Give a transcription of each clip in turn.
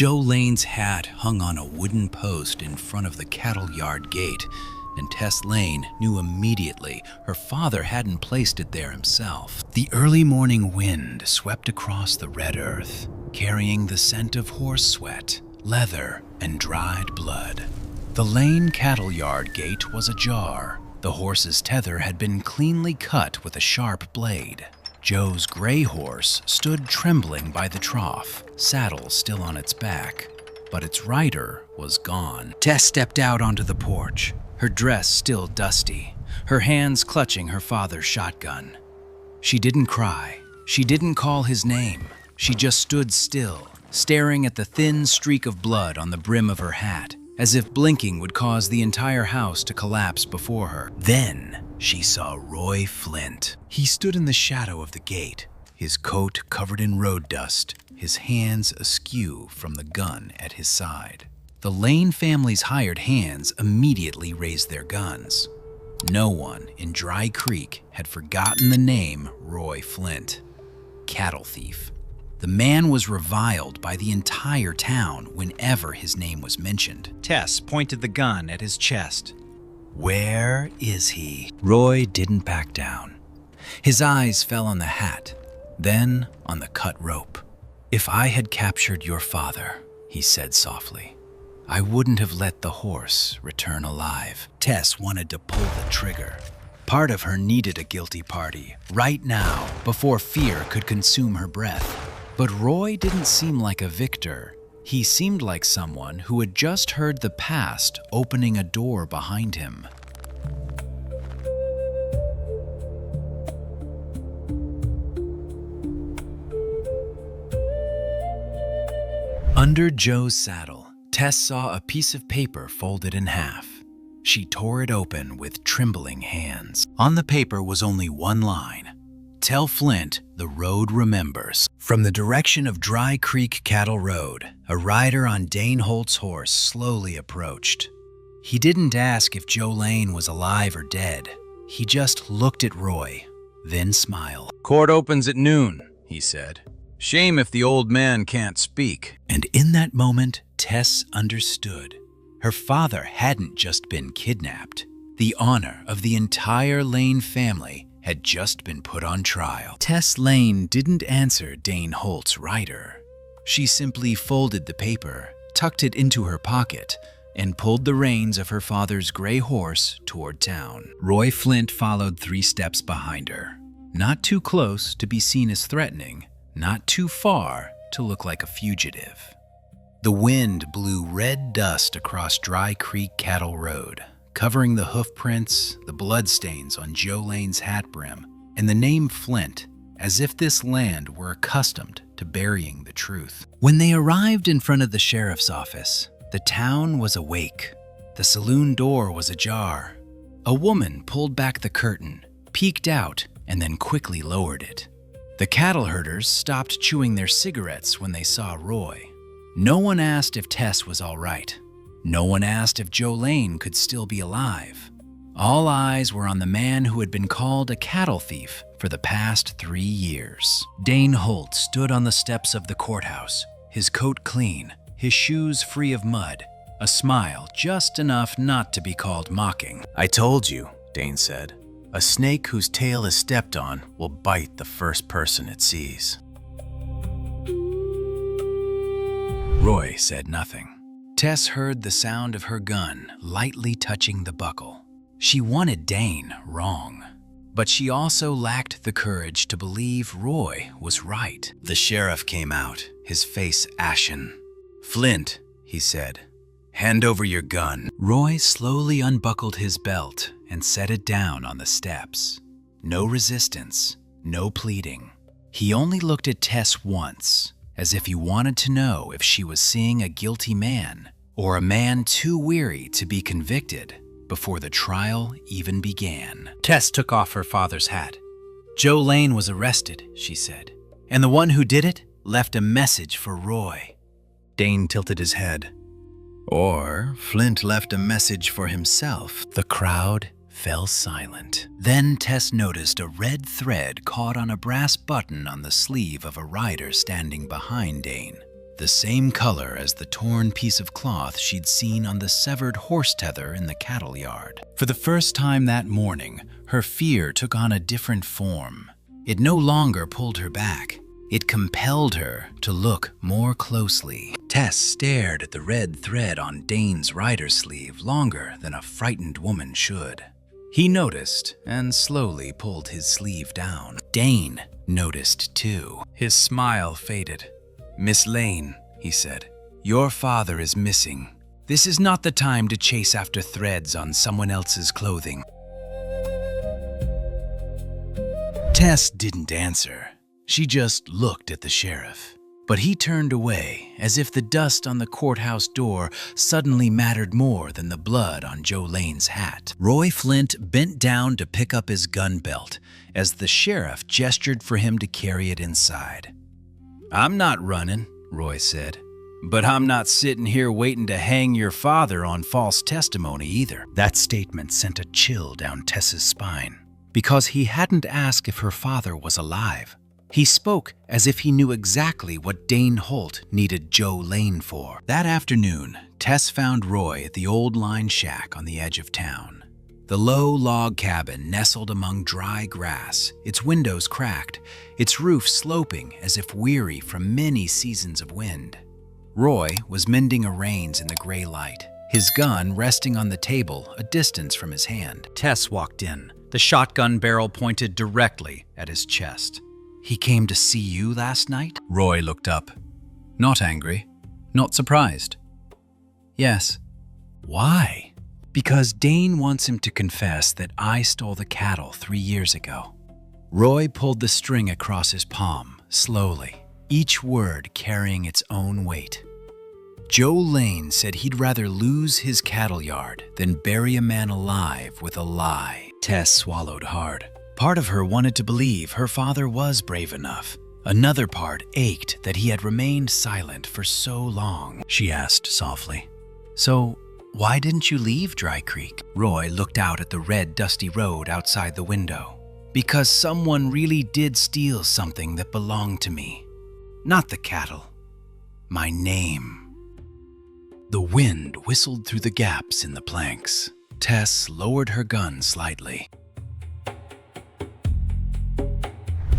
Joe Lane's hat hung on a wooden post in front of the cattle yard gate, and Tess Lane knew immediately her father hadn't placed it there himself. The early morning wind swept across the red earth, carrying the scent of horse sweat, leather, and dried blood. The Lane cattle yard gate was ajar. The horse's tether had been cleanly cut with a sharp blade. Joe's gray horse stood trembling by the trough, saddle still on its back, but its rider was gone. Tess stepped out onto the porch, her dress still dusty, her hands clutching her father's shotgun. She didn't cry. She didn't call his name. She just stood still, staring at the thin streak of blood on the brim of her hat, as if blinking would cause the entire house to collapse before her. Then she saw Roy Flint. He stood in the shadow of the gate, his coat covered in road dust, his hands askew from the gun at his side. The Lane family's hired hands immediately raised their guns. No one in Dry Creek had forgotten the name Roy Flint, cattle thief. The man was reviled by the entire town whenever his name was mentioned. Tess pointed the gun at his chest. Where is he? Roy didn't back down. His eyes fell on the hat, then on the cut rope. If I had captured your father, he said softly, I wouldn't have let the horse return alive. Tess wanted to pull the trigger. Part of her needed a guilty party, right now, before fear could consume her breath. But Roy didn't seem like a victor. He seemed like someone who had just heard the past opening a door behind him. Under Joe's saddle, Tess saw a piece of paper folded in half. She tore it open with trembling hands. On the paper was only one line. Tell Flint the road remembers. From the direction of Dry Creek Cattle Road, a rider on Dane Holt's horse slowly approached. He didn't ask if Joe Lane was alive or dead. He just looked at Roy, then smiled. Court opens at noon, he said. Shame if the old man can't speak. And in that moment, Tess understood. Her father hadn't just been kidnapped. The honor of the entire Lane family had just been put on trial. Tess Lane didn't answer Dane Holt's rider. She simply folded the paper, tucked it into her pocket, and pulled the reins of her father's gray horse toward town. Roy Flint followed 3 steps behind her. Not too close to be seen as threatening, not too far to look like a fugitive. The wind blew red dust across Dry Creek Cattle Road, covering the hoof prints, the bloodstains on Joe Lane's hat brim, and the name Flint, as if this land were accustomed to burying the truth. When they arrived in front of the sheriff's office, the town was awake. The saloon door was ajar. A woman pulled back the curtain, peeked out, and then quickly lowered it. The cattle herders stopped chewing their cigarettes when they saw Roy. No one asked if Tess was all right. No one asked if Joe Lane could still be alive. All eyes were on the man who had been called a cattle thief for the past 3 years. Dane Holt stood on the steps of the courthouse, his coat clean, his shoes free of mud, a smile just enough not to be called mocking. I told you, Dane said. A snake whose tail is stepped on will bite the first person it sees. Roy said nothing. Tess heard the sound of her gun lightly touching the buckle. She wanted Dane wrong, but she also lacked the courage to believe Roy was right. The sheriff came out, his face ashen. Flint, he said, hand over your gun. Roy slowly unbuckled his belt and set it down on the steps. No resistance, no pleading. He only looked at Tess once, as if he wanted to know if she was seeing a guilty man or a man too weary to be convicted before the trial even began. Tess took off her father's hat. Joe Lane was arrested, she said, and the one who did it left a message for Roy. Dane tilted his head. Or Flint left a message for himself. The crowd fell silent. Then Tess noticed a red thread caught on a brass button on the sleeve of a rider standing behind Dane. the same color as the torn piece of cloth she'd seen on the severed horse tether in the cattle yard. For the first time that morning, her fear took on a different form. It no longer pulled her back. It compelled her to look more closely. Tess stared at the red thread on Dane's rider's sleeve longer than a frightened woman should. He noticed and slowly pulled his sleeve down. Dane noticed too. His smile faded. "Miss Lane," he said, "your father is missing. This is not the time to chase after threads on someone else's clothing." Tess didn't answer. She just looked at the sheriff. But he turned away, as if the dust on the courthouse door suddenly mattered more than the blood on Joe Lane's hat. Roy Flint bent down to pick up his gun belt as the sheriff gestured for him to carry it inside. "I'm not running," Roy said, "but I'm not sitting here waiting to hang your father on false testimony either." That statement sent a chill down Tess's spine, because he hadn't asked if her father was alive. He spoke as if he knew exactly what Dane Holt needed Joe Lane for. That afternoon, Tess found Roy at the old line shack on the edge of town. The low log cabin nestled among dry grass, its windows cracked, its roof sloping as if weary from many seasons of wind. Roy was mending a reins in the gray light, his gun resting on the table a distance from his hand. Tess walked in, the shotgun barrel pointed directly at his chest. "He came to see you last night?" Roy looked up. Not angry, not surprised. "Yes." "Why?" "Because Dane wants him to confess that I stole the cattle 3 years ago." Roy pulled the string across his palm, slowly, each word carrying its own weight. Joe Lane said he'd rather lose his cattle yard than bury a man alive with a lie. Tess swallowed hard. Part of her wanted to believe her father was brave enough. Another part ached that he had remained silent for so long. She asked softly, "So, why didn't you leave Dry Creek?" Roy looked out at the red, dusty road outside the window. "Because someone really did steal something that belonged to me. Not the cattle. My name." The wind whistled through the gaps in the planks. Tess lowered her gun slightly.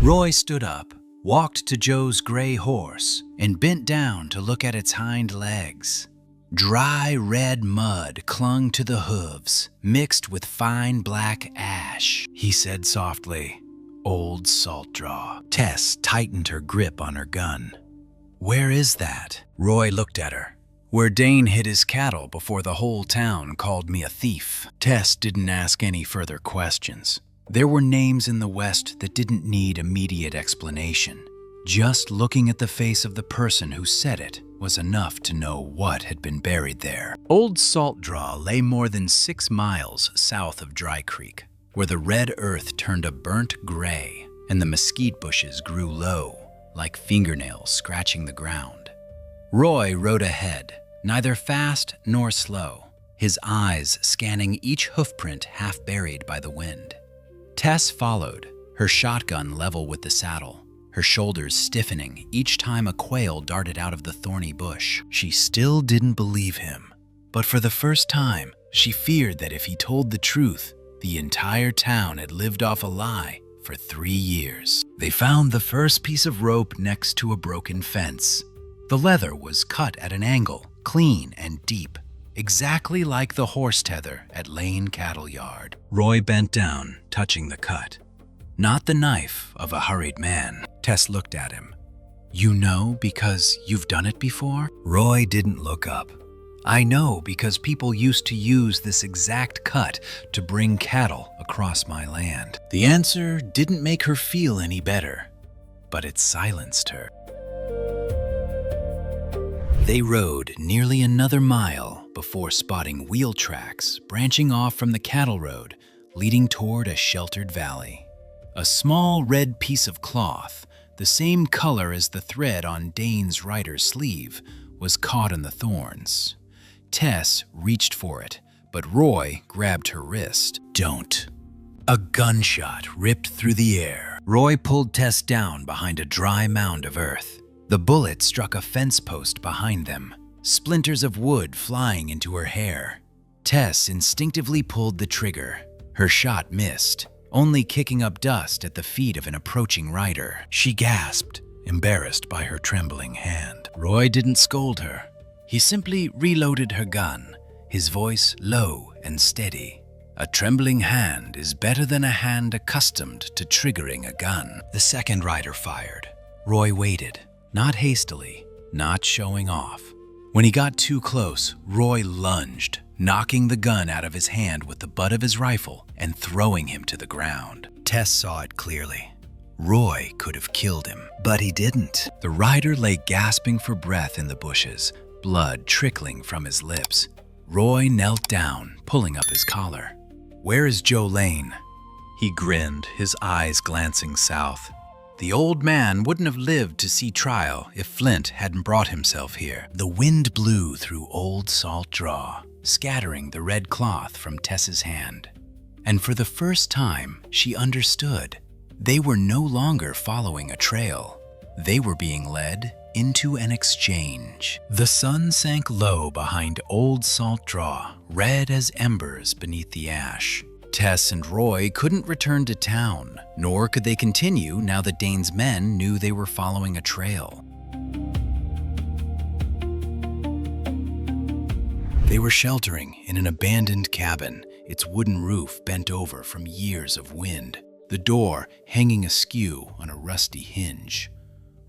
Roy stood up, walked to Joe's gray horse, and bent down to look at its hind legs. Dry red mud clung to the hooves, mixed with fine black ash. He said softly, "Old salt draw." Tess tightened her grip on her gun. "Where is that?" Roy looked at her. "Where Dane hid his cattle before the whole town called me a thief." Tess didn't ask any further questions. There were names in the West that didn't need immediate explanation. Just looking at the face of the person who said it was enough to know what had been buried there. Old Salt Draw lay more than 6 miles south of Dry Creek, where the red earth turned a burnt gray and the mesquite bushes grew low, like fingernails scratching the ground. Roy rode ahead, neither fast nor slow, his eyes scanning each hoofprint half buried by the wind. Tess followed, her shotgun level with the saddle, her shoulders stiffening each time a quail darted out of the thorny bush. She still didn't believe him, but for the first time, she feared that if he told the truth, the entire town had lived off a lie for 3 years. They found the first piece of rope next to a broken fence. The leather was cut at an angle, clean and deep, exactly like the horse tether at Lane Cattle Yard. Roy bent down, touching the cut. Not the knife of a hurried man. Tess looked at him. "You know because you've done it before?" Roy didn't look up. "I know because people used to use this exact cut to bring cattle across my land." The answer didn't make her feel any better, but it silenced her. They rode nearly another mile before spotting wheel tracks branching off from the cattle road, leading toward a sheltered valley. A small red piece of cloth, the same color as the thread on Dane's rider's sleeve, was caught in the thorns. Tess reached for it, but Roy grabbed her wrist. "Don't." A gunshot ripped through the air. Roy pulled Tess down behind a dry mound of earth. The bullet struck a fence post behind them, splinters of wood flying into her hair. Tess instinctively pulled the trigger. Her shot missed, only kicking up dust at the feet of an approaching rider. She gasped, embarrassed by her trembling hand. Roy didn't scold her. He simply reloaded her gun, his voice low and steady. A trembling hand is better than a hand accustomed to triggering a gun. The second rider fired. Roy waited, not hastily, not showing off. When he got too close, Roy lunged, knocking the gun out of his hand with the butt of his rifle and throwing him to the ground. Tess saw it clearly. Roy could have killed him, but he didn't. The rider lay gasping for breath in the bushes, blood trickling from his lips. Roy knelt down, pulling up his collar. "Where is Joe Lane?" He grinned, his eyes glancing south. The old man wouldn't have lived to see trial if Flint hadn't brought himself here. The wind blew through Old Salt Draw, scattering the red cloth from Tess's hand. And for the first time, she understood. They were no longer following a trail. They were being led into an exchange. The sun sank low behind Old Salt Draw, red as embers beneath the ash. Tess and Roy couldn't return to town, nor could they continue now that Dane's men knew they were following a trail. They were sheltering in an abandoned cabin, its wooden roof bent over from years of wind, the door hanging askew on a rusty hinge.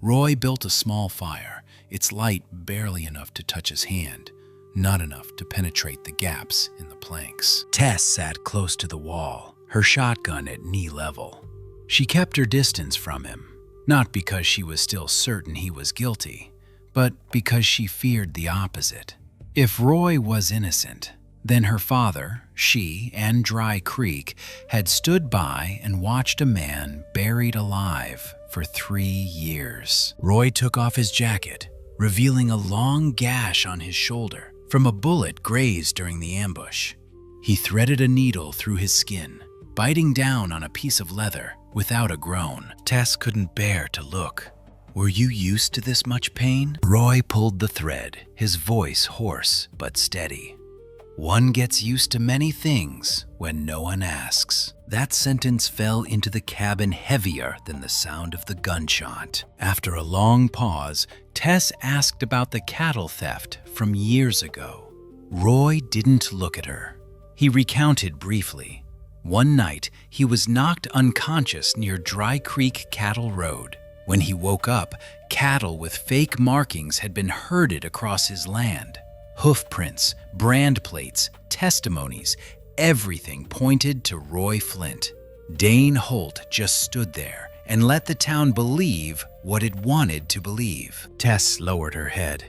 Roy built a small fire, its light barely enough to touch his hand, not enough to penetrate the gaps in the planks. Tess sat close to the wall, her shotgun at knee level. She kept her distance from him, not because she was still certain he was guilty, but because she feared the opposite. If Roy was innocent, then her father, she, and Dry Creek had stood by and watched a man buried alive for 3 years. Roy took off his jacket, revealing a long gash on his shoulder from a bullet grazed during the ambush. He threaded a needle through his skin, biting down on a piece of leather without a groan. Tess couldn't bear to look. "Were you used to this much pain?" Roy pulled the thread, his voice hoarse but steady. "One gets used to many things when no one asks." That sentence fell into the cabin heavier than the sound of the gunshot. After a long pause, Tess asked about the cattle theft from years ago. Roy didn't look at her. He recounted briefly. One night, he was knocked unconscious near Dry Creek Cattle Road. When he woke up, cattle with fake markings had been herded across his land. Hoof prints, brand plates, testimonies, everything pointed to Roy Flint. Dane Holt just stood there and let the town believe what it wanted to believe. Tess lowered her head.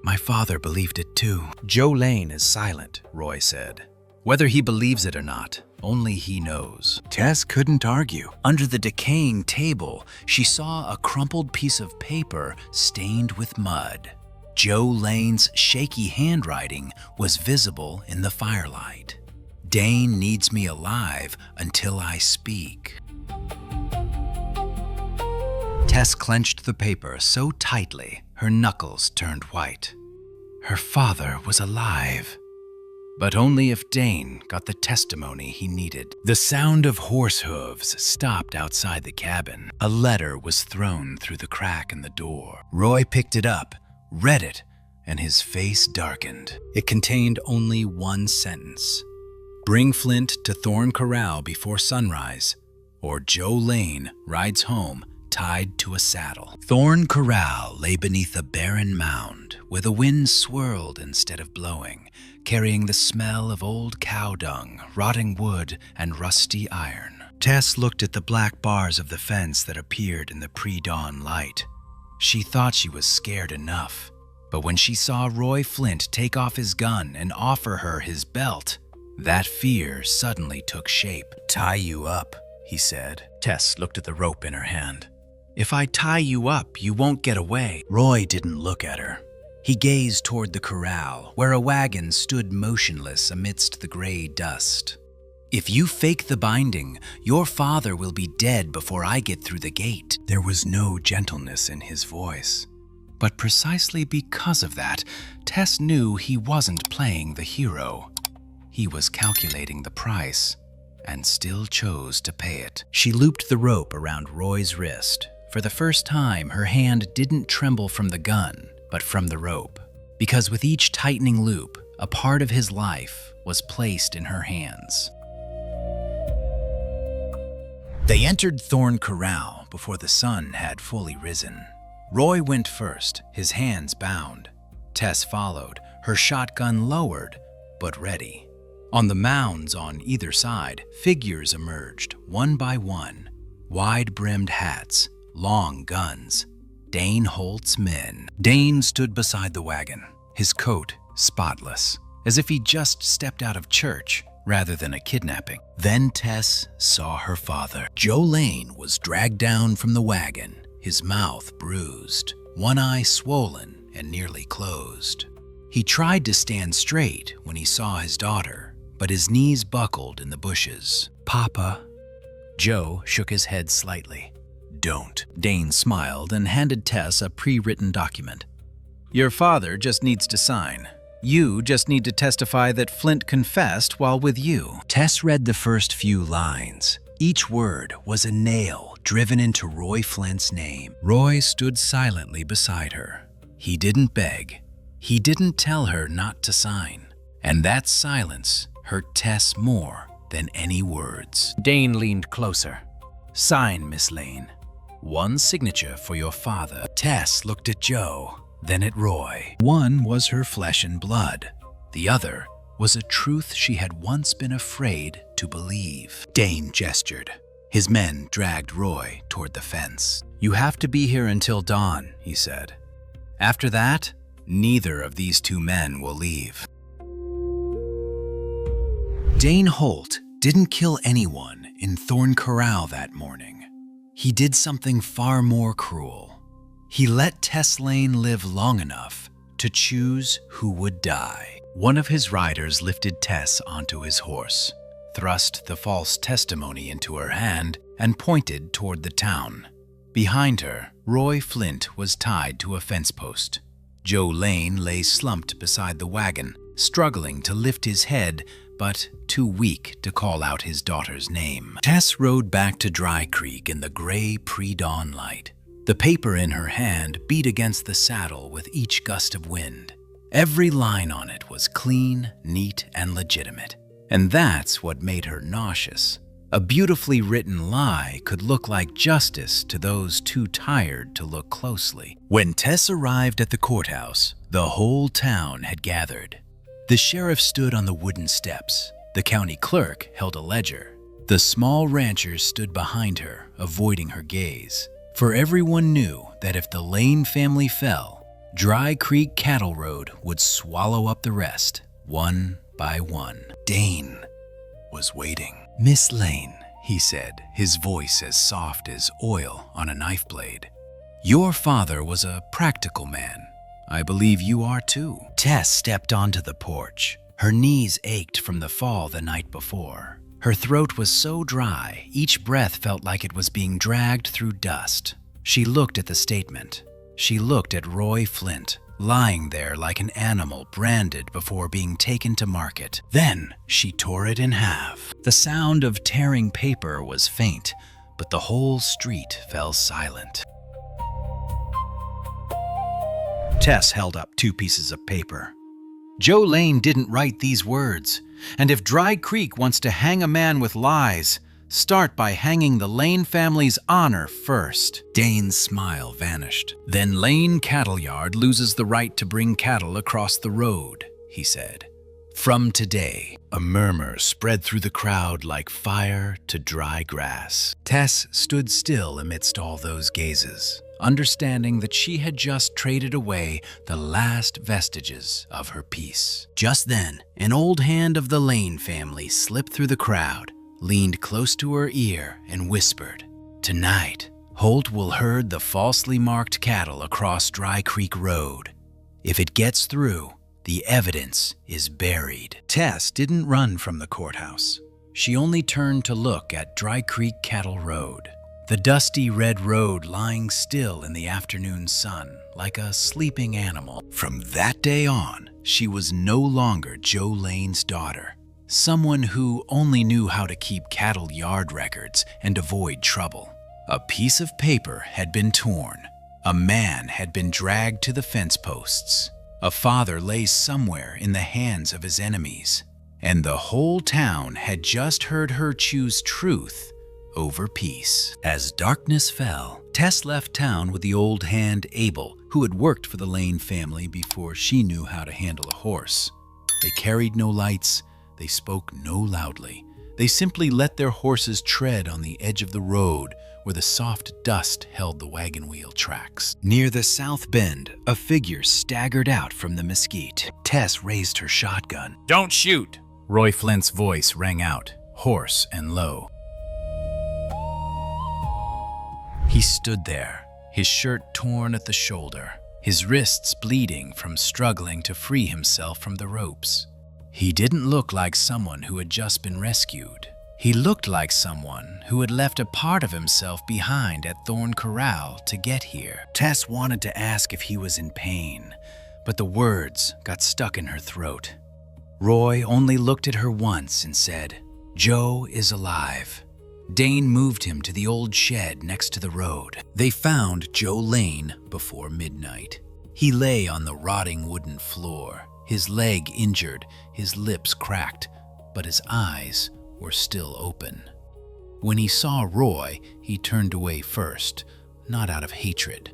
"My father believed it too." "Joe Lane is silent," Roy said. "Whether he believes it or not, only he knows." Tess couldn't argue. Under the decaying table, she saw a crumpled piece of paper stained with mud. Joe Lane's shaky handwriting was visible in the firelight. "Dane needs me alive until I speak." Tess clenched the paper so tightly, her knuckles turned white. Her father was alive. But only if Dane got the testimony he needed. The sound of horse hooves stopped outside the cabin. A letter was thrown through the crack in the door. Roy picked it up, read it, and his face darkened. It contained only one sentence. "Bring Flint to Thorn Corral before sunrise, or Joe Lane rides home tied to a saddle." Thorn Corral lay beneath a barren mound where the wind swirled instead of blowing, carrying the smell of old cow dung, rotting wood, and rusty iron. Tess looked at the black bars of the fence that appeared in the pre-dawn light. She thought she was scared enough, but when she saw Roy Flint take off his gun and offer her his belt, that fear suddenly took shape. "Tie you up," he said. Tess looked at the rope in her hand. "If I tie you up, you won't get away." Roy didn't look at her. He gazed toward the corral, where a wagon stood motionless amidst the gray dust. If you fake the binding, your father will be dead before I get through the gate." There was no gentleness in his voice. But precisely because of that, Tess knew he wasn't playing the hero. He was calculating the price, and still chose to pay it. She looped the rope around Roy's wrist. For the first time, her hand didn't tremble from the gun, but from the rope. Because with each tightening loop, a part of his life was placed in her hands. They entered Thorn Corral before the sun had fully risen. Roy went first, his hands bound. Tess followed, her shotgun lowered, but ready. On the mounds on either side, figures emerged, one by one. Wide-brimmed hats, long guns. Dane Holt's men. Dane stood beside the wagon, his coat spotless, as if he just stepped out of church rather than a kidnapping. Then Tess saw her father. Joe Lane was dragged down from the wagon, his mouth bruised, one eye swollen and nearly closed. He tried to stand straight when he saw his daughter, but his knees buckled in the bushes. "Papa." Joe shook his head slightly. "Don't." Dane smiled and handed Tess a pre-written document. "Your father just needs to sign. You just need to testify that Flint confessed while with you." Tess read the first few lines. Each word was a nail driven into Roy Flint's name. Roy stood silently beside her. He didn't beg. He didn't tell her not to sign. And that silence hurt Tess more than any words. Dane leaned closer. "Sign, Miss Lane. One signature for your father." Tess looked at Joe, then at Roy. One was her flesh and blood. The other was a truth she had once been afraid to believe. Dane gestured. His men dragged Roy toward the fence. "You have to be here until dawn," he said. "After that, neither of these two men will leave." Dane Holt didn't kill anyone in Thorn Corral that morning. He did something far more cruel. He let Tess Lane live long enough to choose who would die. One of his riders lifted Tess onto his horse, thrust the false testimony into her hand, and pointed toward the town. Behind her, Roy Flint was tied to a fence post. Joe Lane lay slumped beside the wagon, struggling to lift his head, but too weak to call out his daughter's name. Tess rode back to Dry Creek in the gray pre-dawn light. The paper in her hand beat against the saddle with each gust of wind. Every line on it was clean, neat, and legitimate. And that's what made her nauseous. A beautifully written lie could look like justice to those too tired to look closely. When Tess arrived at the courthouse, the whole town had gathered. The sheriff stood on the wooden steps. The county clerk held a ledger. The small ranchers stood behind her, avoiding her gaze. For everyone knew that if the Lane family fell, Dry Creek Cattle Road would swallow up the rest, one by one. Dane was waiting. "Miss Lane," he said, his voice as soft as oil on a knife blade. "Your father was a practical man. I believe you are too." Tess stepped onto the porch. Her knees ached from the fall the night before. Her throat was so dry, each breath felt like it was being dragged through dust. She looked at the statement. She looked at Roy Flint, lying there like an animal branded before being taken to market. Then she tore it in half. The sound of tearing paper was faint, but the whole street fell silent. Tess held up 2 pieces of paper. Joe Lane didn't write these words, and if Dry Creek wants to hang a man with lies, start by hanging the Lane family's honor first. Dane's smile vanished. "Then Lane Cattle Yard loses the right to bring cattle across the road," he said. "From today." A murmur spread through the crowd like fire to dry grass. Tess stood still amidst all those gazes, understanding that she had just traded away the last vestiges of her peace. Just then, an old hand of the Lane family slipped through the crowd, leaned close to her ear, and whispered, "Tonight, Holt will herd the falsely marked cattle across Dry Creek Road. If it gets through, the evidence is buried." Tess didn't run from the courthouse. she only turned to look at Dry Creek Cattle Road. The dusty red road lying still in the afternoon sun like a sleeping animal. From that day on, she was no longer Joe Lane's daughter, someone who only knew how to keep cattle yard records and avoid trouble. A piece of paper had been torn. A man had been dragged to the fence posts. A father lay somewhere in the hands of his enemies. And the whole town had just heard her choose truth over peace. As darkness fell, Tess left town with the old hand Abel, who had worked for the Lane family before she knew how to handle a horse. They carried no lights, they spoke no loudly. They simply let their horses tread on the edge of the road where the soft dust held the wagon wheel tracks. Near the south bend, a figure staggered out from the mesquite. Tess raised her shotgun. "Don't shoot!" Roy Flint's voice rang out, hoarse and low. He stood there, his shirt torn at the shoulder, his wrists bleeding from struggling to free himself from the ropes. He didn't look like someone who had just been rescued. He looked like someone who had left a part of himself behind at Thorn Corral to get here. Tess wanted to ask if he was in pain, but the words got stuck in her throat. Roy only looked at her once and said, "Joe is alive." Dane moved him to the old shed next to the road. They found Joe Lane before midnight. He lay on the rotting wooden floor, his leg injured, his lips cracked, but his eyes were still open. When he saw Roy, he turned away first, not out of hatred,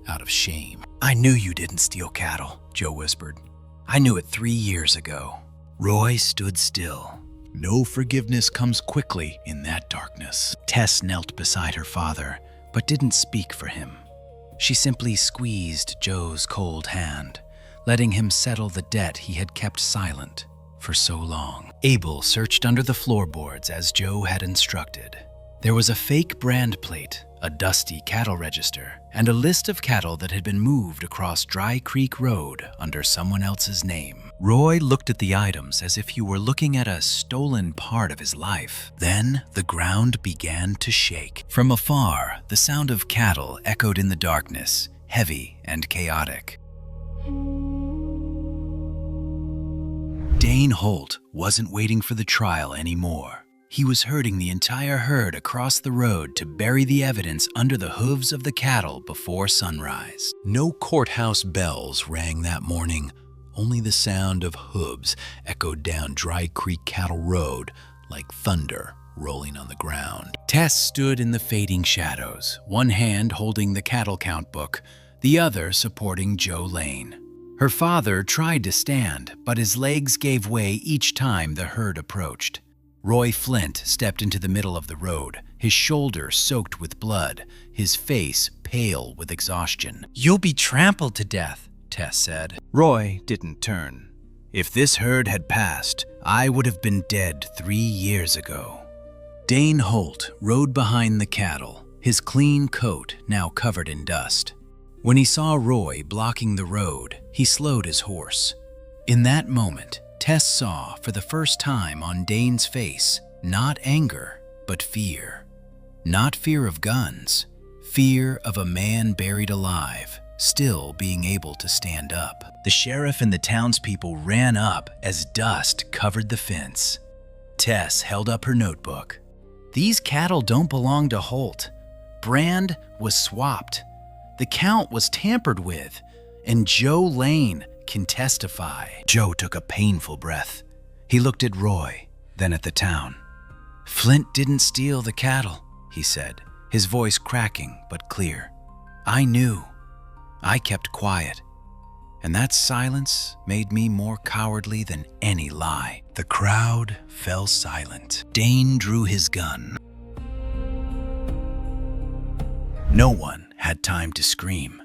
out of shame. "I knew you didn't steal cattle," Joe whispered. "I knew it 3 years ago." Roy stood still. No forgiveness comes quickly in that darkness. Tess knelt beside her father, but didn't speak for him. She simply squeezed Joe's cold hand, letting him settle the debt he had kept silent for so long. Abel searched under the floorboards as Joe had instructed. There was a fake brand plate, a dusty cattle register, and a list of cattle that had been moved across Dry Creek Road under someone else's name. Roy looked at the items as if he were looking at a stolen part of his life. Then the ground began to shake. From afar, the sound of cattle echoed in the darkness, heavy and chaotic. Dane Holt wasn't waiting for the trial anymore. He was herding the entire herd across the road to bury the evidence under the hooves of the cattle before sunrise. No courthouse bells rang that morning. Only the sound of hooves echoed down Dry Creek Cattle Road like thunder rolling on the ground. Tess stood in the fading shadows, one hand holding the cattle count book, the other supporting Joe Lane. Her father tried to stand, but his legs gave way each time the herd approached. Roy Flint stepped into the middle of the road, his shoulder soaked with blood, his face pale with exhaustion. "You'll be trampled to death," Tess said. Roy didn't turn. "If this herd had passed, I would have been dead 3 years ago." Dane Holt rode behind the cattle, his clean coat now covered in dust. When he saw Roy blocking the road, he slowed his horse. In that moment, Tess saw for the first time on Dane's face not anger, but fear. Not fear of guns, fear of a man buried alive, still being able to stand up. The sheriff and the townspeople ran up as dust covered the fence. Tess held up her notebook. "These cattle don't belong to Holt. Brand was swapped. The count was tampered with, and Joe Lane can testify." Joe took a painful breath. He looked at Roy, then at the town. "Flint didn't steal the cattle," he said, his voice cracking but clear. "I knew. I kept quiet. And that silence made me more cowardly than any lie." The crowd fell silent. Dane drew his gun. No one had time to scream.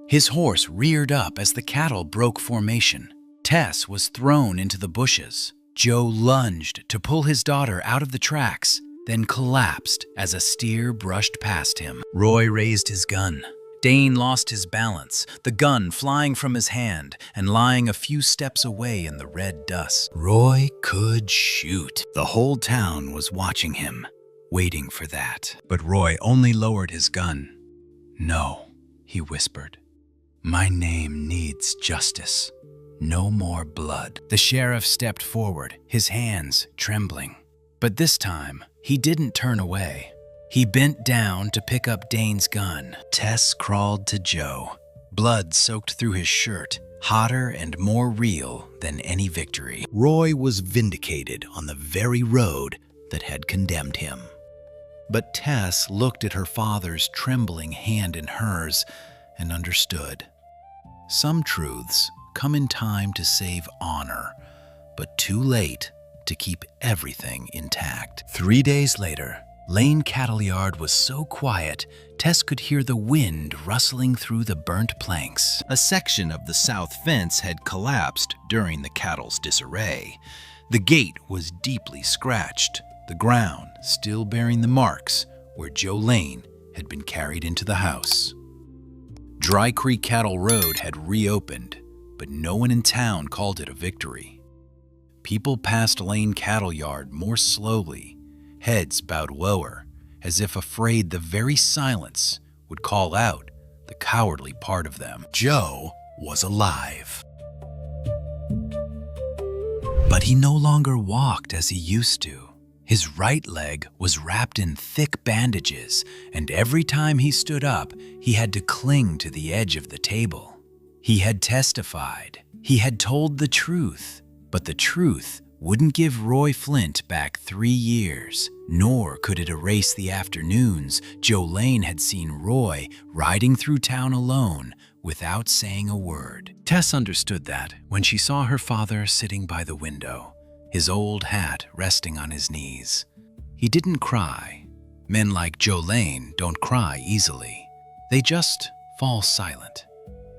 His horse reared up as the cattle broke formation. Tess was thrown into the bushes. Joe lunged to pull his daughter out of the tracks, then collapsed as a steer brushed past him. Roy raised his gun. Dane lost his balance, the gun flying from his hand and lying a few steps away in the red dust. Roy could shoot. The whole town was watching him, waiting for that. But Roy only lowered his gun. "No," he whispered. "My name needs justice. No more blood." The sheriff stepped forward, his hands trembling. But this time, he didn't turn away. He bent down to pick up Dane's gun. Tess crawled to Joe, blood soaked through his shirt, hotter and more real than any victory. Roy was vindicated on the very road that had condemned him. But Tess looked at her father's trembling hand in hers and understood. Some truths come in time to save honor, but too late to keep everything intact. 3 days later, Lane Cattle Yard was so quiet, Tess could hear the wind rustling through the burnt planks. A section of the south fence had collapsed during the cattle's disarray. The gate was deeply scratched, the ground still bearing the marks where Joe Lane had been carried into the house. Dry Creek Cattle Road had reopened, but no one in town called it a victory. People passed Lane Cattle Yard more slowly, heads bowed lower, as if afraid the very silence would call out the cowardly part of them. Joe was alive. But he no longer walked as he used to. His right leg was wrapped in thick bandages, and every time he stood up, he had to cling to the edge of the table. He had testified. He had told the truth, but the truth wouldn't give Roy Flint back 3 years, nor could it erase the afternoons Joe Lane had seen Roy riding through town alone without saying a word. Tess understood that when she saw her father sitting by the window, his old hat resting on his knees. He didn't cry. Men like Joe Lane don't cry easily. They just fall silent,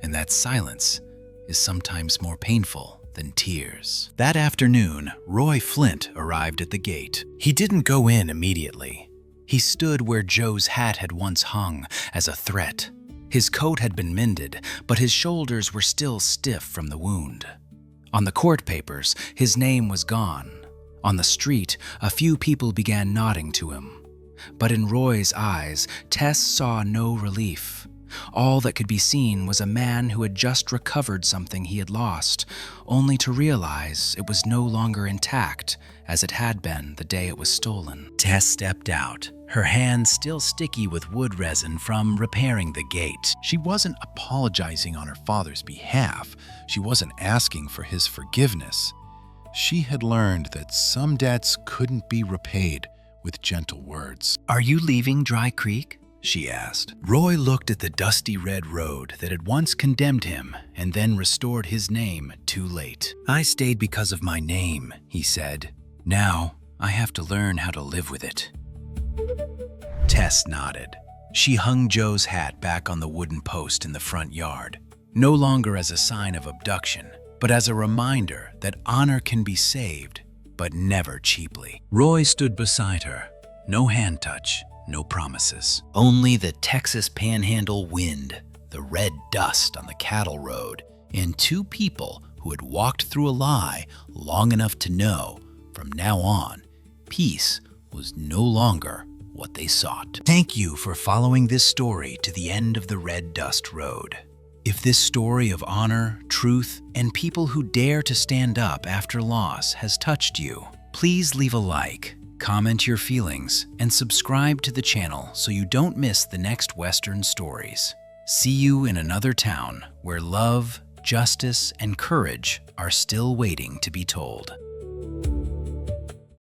and that silence is sometimes more painful than tears. That afternoon, Roy Flint arrived at the gate. He didn't go in immediately. He stood where Joe's hat had once hung as a threat. His coat had been mended, but his shoulders were still stiff from the wound. On the court papers, his name was gone. On the street, a few people began nodding to him. But in Roy's eyes, Tess saw no relief. All that could be seen was a man who had just recovered something he had lost, only to realize it was no longer intact as it had been the day it was stolen. Tess stepped out, her hands still sticky with wood resin from repairing the gate. She wasn't apologizing on her father's behalf. She wasn't asking for his forgiveness. She had learned that some debts couldn't be repaid with gentle words. "Are you leaving Dry Creek?" she asked. Roy looked at the dusty red road that had once condemned him and then restored his name too late. "I stayed because of my name," he said. "Now I have to learn how to live with it." Tess nodded. She hung Joe's hat back on the wooden post in the front yard, no longer as a sign of abduction, but as a reminder that honor can be saved, but never cheaply. Roy stood beside her. No hand touch, no promises. Only the Texas Panhandle wind, the red dust on the cattle road, and 2 people who had walked through a lie long enough to know, from now on, peace was no longer what they sought. Thank you for following this story to the end of the red dust road. If this story of honor, truth, and people who dare to stand up after loss has touched you, please leave a like, comment your feelings, and subscribe to the channel so you don't miss the next Western stories. See you in another town where love, justice, and courage are still waiting to be told.